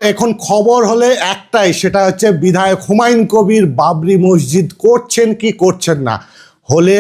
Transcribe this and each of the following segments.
এখন খবর হলে একটাই, সেটা হচ্ছে বিধায়ক হুমায়ুন কবির বাবরি মসজিদ করছেন কি করছেন না, হলে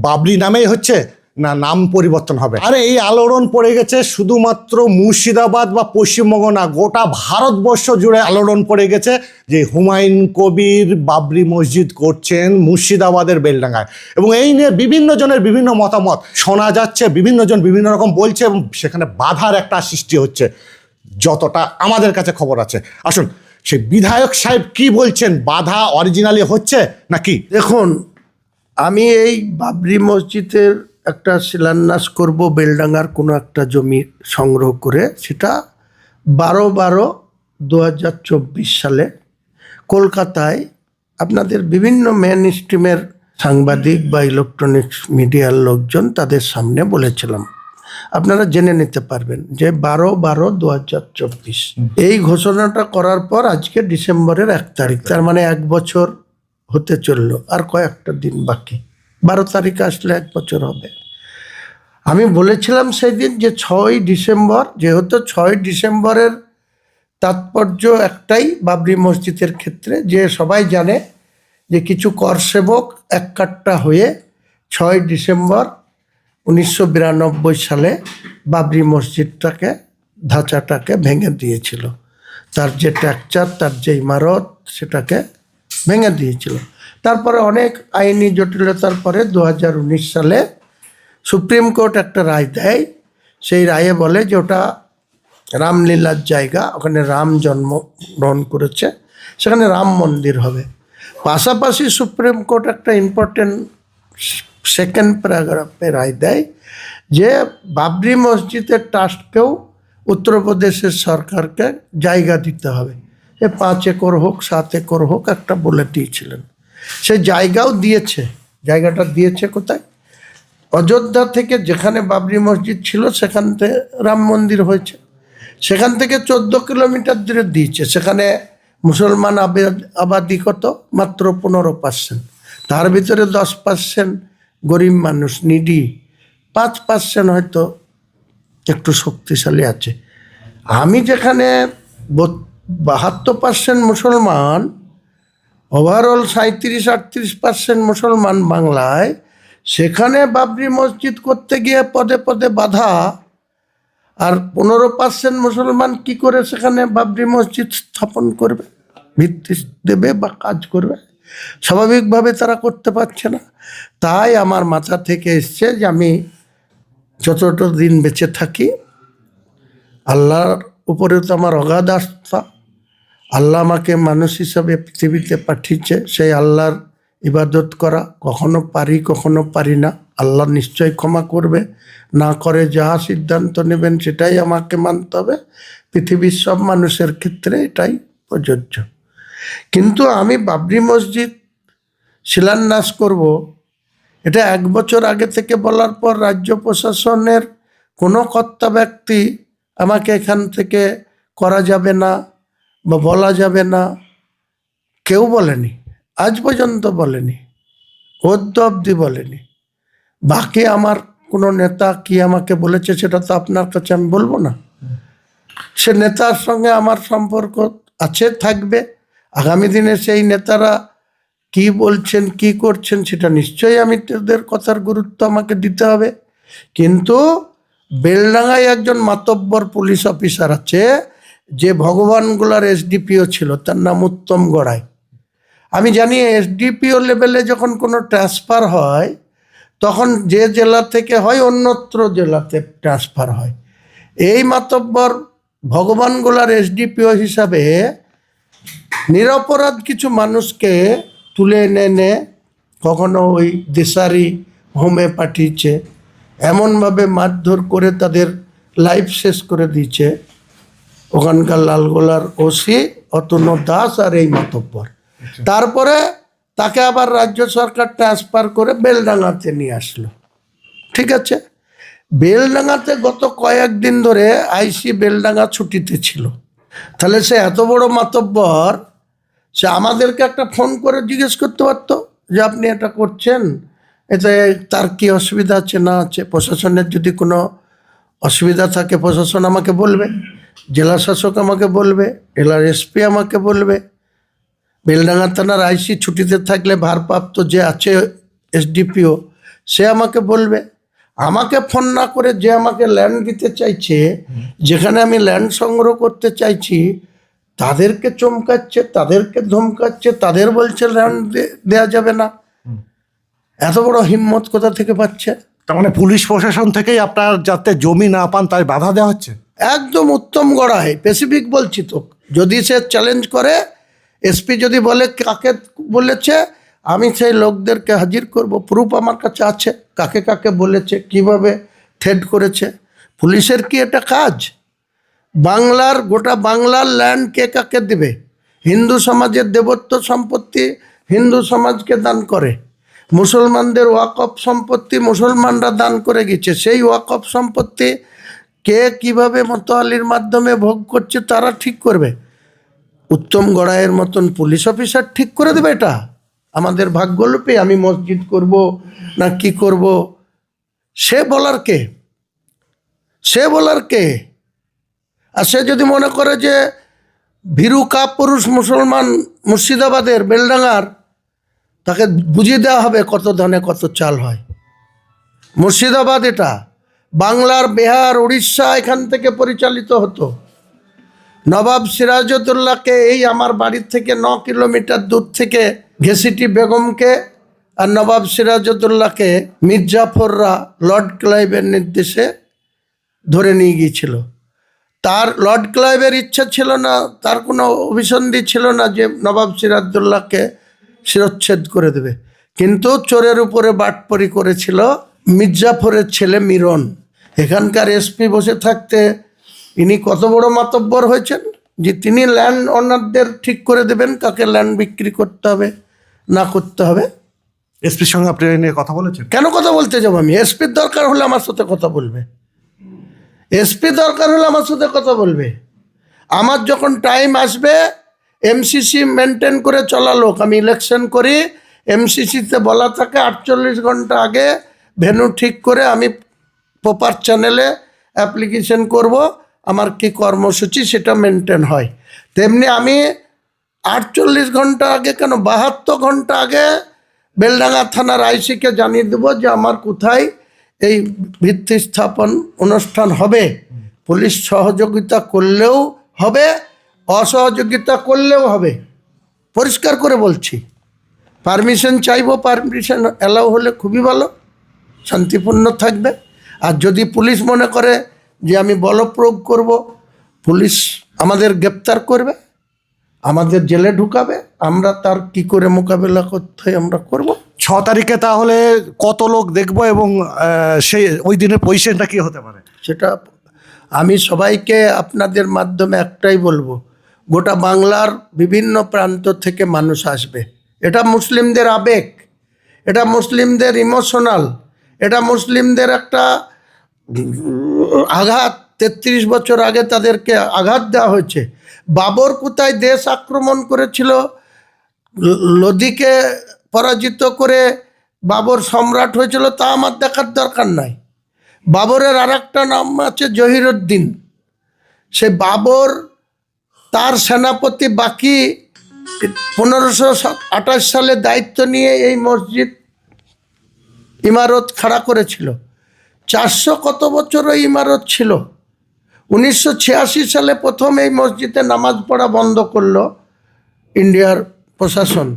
বাবরি নামেই হচ্ছে না নাম পরিবর্তন হবে। আরে এই আলোড়ন পড়ে গেছে শুধুমাত্র মুর্শিদাবাদ বা পশ্চিমবঙ্গ না, গোটা ভারতবর্ষ জুড়ে আলোড়ন পড়ে গেছে যে হুমায়ুন কবির বাবরি মসজিদ করছেন মুর্শিদাবাদের বেলডাঙ্গায়। এবং এই নিয়ে বিভিন্ন জনের বিভিন্ন মতামত শোনা যাচ্ছে, বিভিন্ন জন বিভিন্ন রকম বলছে এবং সেখানে বাধার একটা সৃষ্টি হচ্ছে যতটা আমাদের কাছে খবর আছে। আসুন সেই বিধায়ক সাহেব কি বলছেন, বাধা অরিজিনালি হচ্ছে নাকি? দেখুন, আমি এই বাবরি মসজিদের একটা শিলান্যাস করব বেলডাঙ্গার কোনো একটা জমি সংগ্রহ করে, সেটা 12/12/2024 সালে কলকাতায় আপনাদের বিভিন্ন মেন স্ট্রিমের সাংবাদিক বা ইলেকট্রনিক্স মিডিয়ার লোকজন তাদের সামনে বলেছিলাম। আপনারা জেনে নিতে পারবেন যে 12/12/2024 এই ঘোষণাটা করার পর আজকে ডিসেম্বরের 1 তারিখ, তার মানে 1 বছর হতে চললো, আর কয়েকটা দিন বাকি। 12 তারিখ আসলে 1 বছর হবে। আমি বলেছিলাম সেই দিন যে 6 ডিসেম্বর, যেহেতু 6 ডিসেম্বরের তাৎপর্য একটাই বাবরি মসজিদের ক্ষেত্রে, যে সবাই জানে যে কিছু কর সেবক এককাট্টা হয়ে 6 ডিসেম্বর 1992 সালে বাবরি মসজিদটাকে, ধাঁচাটাকে ভেঙে দিয়েছিল। তার যে স্ট্রাকচার, তার যে ইমারত, সেটাকে ভেঙে দিয়েছিল। তারপরে অনেক আইনি জটিলতার পরে 2019 সালে সুপ্রিম কোর্ট একটা রায় দেয়। সেই রায়ে বলে যে ওটা রামলীলার জায়গা, ওখানে রাম জন্মগ্রহণ করেছে, সেখানে রাম মন্দির হবে। পাশাপাশি সুপ্রিম কোর্ট একটা ইম্পর্টেন্ট সেকেন্ড প্যারাগ্রাফে রায় দেয় যে বাবরি মসজিদের ট্রাস্টকেও উত্তরপ্রদেশের সরকারকে জায়গা দিতে হবে। 5 একর হোক 7 একর হোক একটা বলে দিয়েছিলেন। সে জায়গাও দিয়েছে। জায়গাটা দিয়েছে কোথায়? অযোধ্যা থেকে, যেখানে বাবরি মসজিদ ছিল সেখান থেকে রাম মন্দির হয়েছে, সেখান থেকে 14 কিলোমিটার দূরে দিয়েছে। সেখানে মুসলমান আবাদি কত? মাত্র 15%। তার ভিতরে 10% গরিব মানুষ, নিডি। 5% হয়তো একটু শক্তিশালী আছে। আমি যেখানে 72% মুসলমান, ওভারঅল 37-38% মুসলমান বাংলায়, সেখানে বাবরি মসজিদ করতে গিয়ে পদে পদে বাধা। আর 15% মুসলমান কি করে সেখানে বাবরি মসজিদ স্থাপন করবে, ভিত্তি দেবে বা কাজ করবে? স্বাভাবিকভাবে তারা করতে পারছে না। তাই আমার মাথা থেকে এসছে যে আমি যতটা দিন বেঁচে থাকি, আল্লাহর উপরে তো আমার অগাধ আস্থা। আল্লাহ আমাকে মানুষ হিসাবে পৃথিবীতে পাঠিয়েছে, সেই আল্লাহর ইবাদত করা। কখনো পারি, কখনো পারি না। আল্লাহ নিশ্চয়ই ক্ষমা করবে, না করে যা সিদ্ধান্ত নেবেন সেটাই আমাকে মানতে হবে। পৃথিবীর সব মানুষের ক্ষেত্রে এটাই প্রযোজ্য। কিন্তু আমি বাবরি মসজিদ শিলান্যাস করব, এটা 1 বছর আগে থেকে বলার পর রাজ্য প্রশাসনের কোনো কর্তা ব্যক্তি আমাকে এখান থেকে করা যাবে না বা বলা যাবে না, কেউ বলেনি, আজ পর্যন্ত বলেনি, অব্দি বলেনি। বাকি আমার কোনো নেতা কি আমাকে বলেছে সেটা তো আপনার কাছে আমি বলবো না। সে নেতার সঙ্গে আমার সম্পর্ক আছে, থাকবে। আগামী দিনে সেই নেতারা কি বলছেন, কি করছেন, সেটা নিশ্চয়ই আমি তাদের কথার গুরুত্ব আমাকে দিতে হবে। কিন্তু বেলডাঙ্গায় একজন মাতব্বর পুলিশ অফিসার আছে, যে ভগবানগোলার এসডিপিও ছিল, তার নাম উত্তম গড়াই। আমি জানি এসডিপিও লেভেলে যখন কোনো ট্রান্সফার হয়, তখন যে জেলা থেকে হয় অন্যত্র জেলাতে ট্রান্সফার হয়। এই মাতব্বর ভগবানগোলার এসডিপিও হিসাবে নিরপরাধ কিছু মানুষকে তুলে এনে কখনো ওই দেশারি হোমে পাঠিয়েছে, এমনভাবে মারধর করে তাদের লাইফ শেষ করে দিয়েছে ওখানকার লালগোলার ওসি অতনু দাস আর এই মাতব্বর। তারপরে তাকে আবার রাজ্য সরকার ট্রান্সফার করে বেলডাঙ্গাতে নিয়ে আসলো। ঠিক আছে, বেলডাঙ্গাতে গত কয়েকদিন ধরে আইসি বেলডাঙ্গা ছুটিতে ছিল। তাহলে সে এত বড় মাতব্বর, সে আমাদেরকে একটা ফোন করে জিজ্ঞেস করতে পারতো যে আপনি এটা করছেন, এতে তার কি অসুবিধা আছে না আছে। প্রশাসনের যদি কোনো অসুবিধা থাকে প্রশাসন আমাকে বলবে। জেলা শাসক আমাকে বলবে, জেলার এসপি আমাকে বলবে, বেলডাঙ্গা থানার আইসি ছুটিতে থাকলে ভারপ্রাপ্ত যে আছে এসডিপিও সে আমাকে বলবে। আমাকে ফোন না করে যে আমাকে ল্যান্ড দিতে চাইছে, যেখানে আমি ল্যান্ড সংগ্রহ করতে চাইছি, তাদেরকে চমকাচ্ছে, তাদেরকে ধমকাচ্ছে, তাদের বলছে ল্যান্ড দেওয়া যাবে না। এত বড় হিম্মত কোথা থেকে পাচ্ছে? তার মানে পুলিশ প্রশাসন থেকেই আপনার যাতে জমি না পান তাই বাধা দেওয়া হচ্ছে। একদম উত্তম গড়াই, স্পেসিফিক বলছি তো। যদি সে চ্যালেঞ্জ করে, এসপি যদি বলে কাকে বলেছে, আমি সেই লোকদেরকে হাজির করব, প্রুফ আমার কাছে আছে, কাকে কাকে বলেছে, কিভাবে থ্রেট করেছে। পুলিশের কি এটা কাজ? বাংলার গোটা বাংলার ল্যান্ড কে কাকে দেবে? হিন্দু সমাজের দেবত্ব সম্পত্তি হিন্দু সমাজকে দান করে, মুসলমানদের ওয়াকফ সম্পত্তি মুসলমানরা দান করে গেছে। সেই ওয়াকফ সম্পত্তি কে কিভাবে মোতালির মাধ্যমে ভোগ করছে তারা ঠিক করবে। উত্তম গড়াইয়ের মতন পুলিশ অফিসার ঠিক করে দেবে এটা? আমাদের ভাগ্যলোপে আমি মসজিদ করব না কি করব, সে বলার কে? সে বলার কে? আর সে যদি মনে করে যে ভীরু কাপুরুষ মুসলমান মুর্শিদাবাদের বেলডাঙ্গার, তাকে বুঝিয়ে দেওয়া হবে কত ধানে কত চাল হয়। মুর্শিদাবাদ এটা বাংলার বিহার উড়িষ্যা এখান থেকে পরিচালিত হতো। নবাব সিরাজউদ্দৌলাকে এই আমার বাড়ির থেকে 9 কিলোমিটার দূর থেকে ঘেসিটি বেগমকে আর নবাব সিরাজউদ্দৌলাকে মির্জাফররা লর্ড ক্লাইভের নির্দেশে ধরে নিয়ে গিয়েছিল। তার লর্ড ক্লাইভের ইচ্ছা ছিল না, তার কোনো অভিসন্ধি ছিল না যে নবাব সিরাজউদ্দৌলাকে শিরচ্ছেদ করে দেবে, কিন্তু চোরের উপরে বাটপরি করেছিল মির্জাফরের ছেলে মিরন। এখানকার এসপি বসে থাকতে ইনি কত বড় মাতব্বর হয়েছেন যে তিনি ল্যান্ড ওনারদের ঠিক করে দেবেন কাকে ল্যান্ড বিক্রি করতে হবে না করতে হবে। এসপির সঙ্গে আপনি এই নিয়ে কথা বলেছেন? কেন কথা বলতে যাবো আমি? এসপির দরকার হলে আমার সাথে কথা বলবে, এসপি দরকার হলে আমার সাথে কথা বলবে। আমার যখন টাইম আসবে, এমসিসি মেনটেন করে চলা লোক, আমি ইলেকশন করি, এমসিসিতে বলা থাকে 48 ঘন্টা আগে ভেন্যু ঠিক করে আমি প্রপার চ্যানেলে অ্যাপ্লিকেশন করব, আমার কি কর্মসূচি সেটা মেনটেন হয়। তেমনি আমি 48 ঘন্টা আগে কেন 72 ঘন্টা আগে বেলডাঙ্গা থানার আইসিকে জানিয়ে দেবো যে আমার কোথায় এই ভিত্তি স্থাপন অনুষ্ঠান হবে। পুলিশ সহযোগিতা করলেও হবে, অসহযোগিতা করলেও হবে, পরিষ্কার করে বলছি। পারমিশন চাইবো, পারমিশন অ্যালাউ হলে খুবই ভালো, শান্তিপূর্ণ থাকবে। আর যদি পুলিশ মনে করে যে আমি বল প্রয়োগ করব, পুলিশ আমাদের গ্রেপ্তার করবে, আমাদের জেলে ঢুকাবে, আমরা তার কি করে মোকাবেলা করতে হয় আমরা করব। 6 তারিখে তাহলে কত লোক দেখবো এবং সেই ওই দিনের পজিশনটা কি হতে পারে? সেটা আমি সবাইকে আপনাদের মাধ্যমে একটাই বলবো, গোটা বাংলার বিভিন্ন প্রান্ত থেকে মানুষ আসবে। এটা মুসলিমদের আবেগ, এটা মুসলিমদের ইমোশনাল, এটা মুসলিমদের একটা আঘাত। 33 বছর আগে তাদেরকে আঘাত দেওয়া হয়েছে। বাবর কোথায় দেশ আক্রমণ করেছিল, লোদিকে পরাজিত করে বাবর সম্রাট হয়েছিল তা আমার দেখার দরকার নাই। বাবরের আর একটা নাম আছে জহিরুদ্দিন। সে বাবর তার সেনাপতি বাকি 1528 সালে দায়িত্ব নিয়ে এই মসজিদ ইমারত খাড়া করেছিল। 400 কত বছর ওই ইমারত ছিল। 1986 সালে প্রথম এই মসজিদে নামাজ পড়া বন্ধ করলো ইন্ডিয়ার প্রশাসন।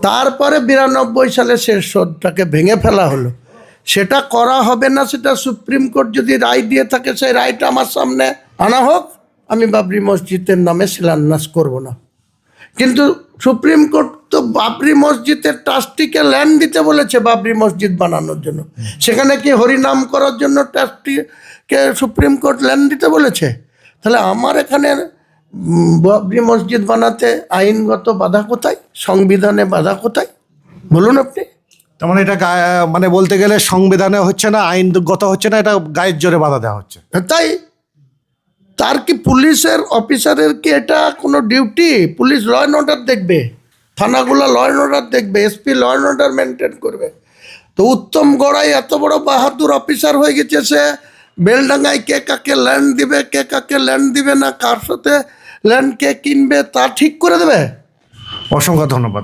তারপরে 92 সালে সে শোধটাকে ভেঙে ফেলা হলো। সেটা করা হবে না, সেটা সুপ্রিম কোর্ট যদি রায় দিয়ে থাকে সেই রায়টা আমার সামনে আনা হোক, আমি বাবরি মসজিদের নামে শিলান্যাস করব না। কিন্তু সুপ্রিম কোর্ট তো বাবরি মসজিদের ট্রাস্টিকে ল্যান্ড দিতে বলেছে বাবরি মসজিদ বানানোর জন্য। সেখানে কি হরিনাম করার জন্য ট্রাস্টিকে সুপ্রিম কোর্ট ল্যান্ড দিতে বলেছে? তাহলে আমার এখানে বাবরি মসজিদ বানাতে আইনগত বাধা কোথায়, সংবিধানে বাধা কোথায় বলুন আপনি? তার মানে এটা মানে বলতে গেলে সংবিধানে হচ্ছে না, আইনগত হচ্ছে না, এটা গায়ের জোরে বাধা দেওয়া হচ্ছে। তাই তার কি পুলিশের অফিসারের কি এটা কোনো duty? Police law and order দেখবে, থানাগুলো ল অ্যান্ড অর্ডার দেখবে, SP law and order maintain করবে। তো উত্তম গড়াই এত বড় বাহাদুর অফিসার হয়ে গেছে, সে বেলডাঙ্গায় কে কাকে ল্যান্ড দিবে, কে কাকে ল্যান্ড দিবে না, কার সাথে ল্যান্ড কে কিনবে তা ঠিক করে দেবে? অসংখ্য ধন্যবাদ।